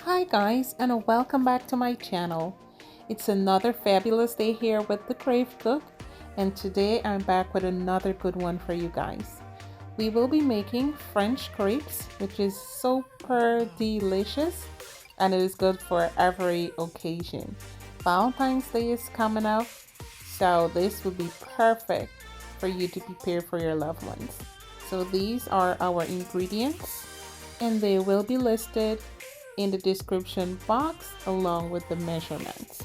Hi guys, and welcome back to my channel. It's another fabulous day here with the Crepe cook, and today I'm back with another good one for you guys. We will be making French crepes, which is super delicious and it is good for every occasion. Valentine's Day is coming up, so this would be perfect for you to prepare for your loved ones. So these are our ingredients and they will be listed in the description box along with the measurements.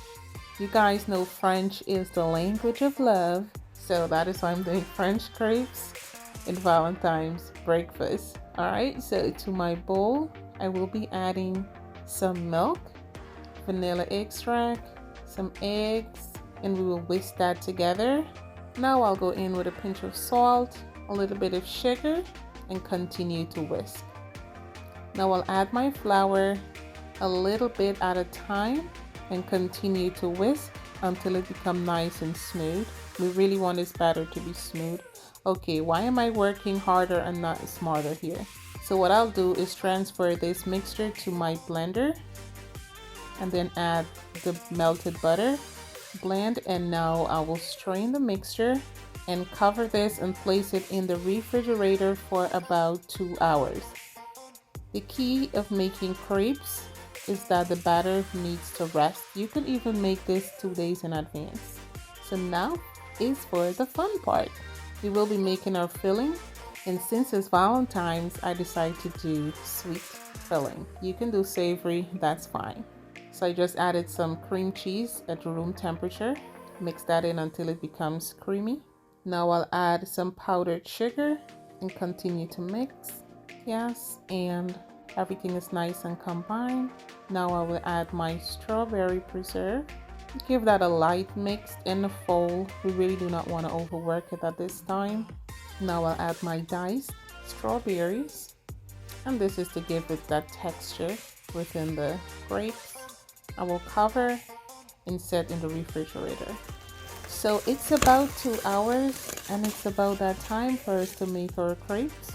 You guys know French is the language of love, so that is why I'm doing French crepes and Valentine's breakfast. Alright, so to my bowl, I will be adding some milk, vanilla extract, some eggs, and we will whisk that together. Now I'll go in with a pinch of salt, a little bit of sugar, and continue to whisk. Now I'll add my flour a little bit at a time and continue to whisk until it becomes nice and smooth. We really want this batter to be smooth. Okay, why am I working harder and not smarter here? So what I'll do is transfer this mixture to my blender and then add the melted butter, blend, and now I will strain the mixture and cover this and place it in the refrigerator for about 2 hours. The key of making crepes is that the batter needs to rest. You can even make this 2 days in advance. So now is for the fun part. We will be making our filling, and since it's Valentine's, I decided to do sweet filling. You can do savory, that's fine. So I just added some cream cheese at room temperature. Mix that in until it becomes creamy. Now I'll add some powdered sugar and continue to mix. Yes, and everything is nice and combined. Now I will add my strawberry preserve. Give that a light mix in the fold. We really do not want to overwork it at this time. Now I'll add my diced strawberries, and this is to give it that texture within the grapes. I will cover and set in the refrigerator. So it's about 2 hours, and it's about that time for us to make our crepes.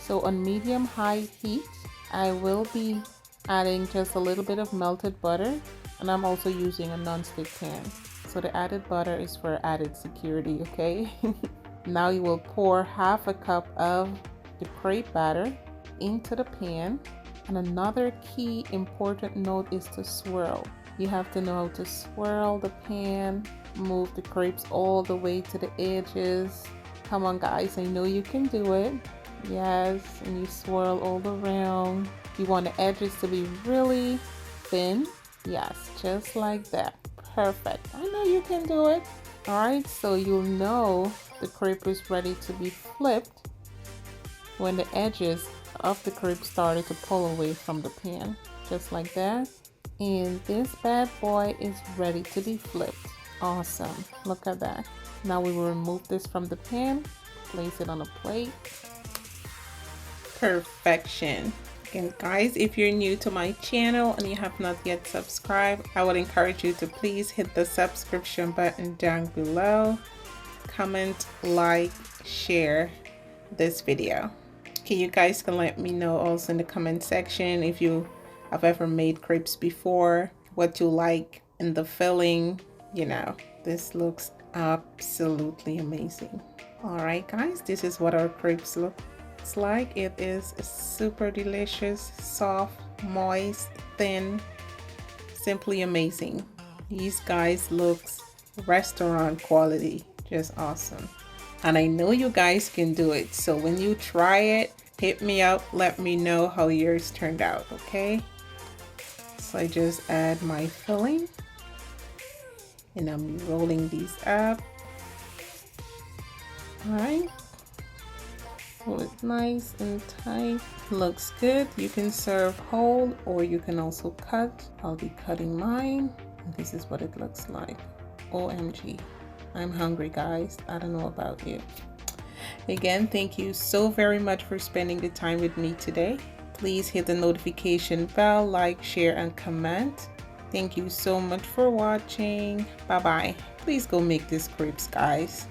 So on medium-high heat, I will be adding just a little bit of melted butter, and I'm also using a non-stick pan. So the added butter is for added security, okay? Now you will pour half a cup of the crepe batter into the pan. And another key important note is to swirl. You have to know how to swirl the pan, move the crepes all the way to the edges. Come on guys, I know you can do it. Yes, and you swirl all around. You want the edges to be really thin. Yes, just like that. Perfect. I know you can do it. Alright, so you'll know the crepe is ready to be flipped when the edges of the crepe started to pull away from the pan. Just like that. And this bad boy is ready to be flipped. Awesome. Look at that. Now we will remove this from the pan. Place it on a plate. Perfection. And guys, if you're new to my channel and you have not yet subscribed, I would encourage you to please hit the subscription button down below. Comment, like, share this video. Okay, you guys can let me know also in the comment section if you have ever made crepes before, what you like in the filling. You know, this looks absolutely amazing. All right guys, this is what our crepes look like. It is super delicious, soft, moist, thin, simply amazing. These guys looks restaurant quality, just awesome. And I know you guys can do it, so when you try it, hit me up, let me know how yours turned out, okay? So I just add my filling and I'm rolling these up. All right, pull it nice and tight. Looks good. You can serve whole or you can also cut. I'll be cutting mine. And this is what it looks like. OMG, I'm hungry guys. I don't know about you. Again, thank you so very much for spending the time with me today. Please hit the notification bell, like, share, and comment. Thank you so much for watching. Bye bye. Please go make these crepes guys.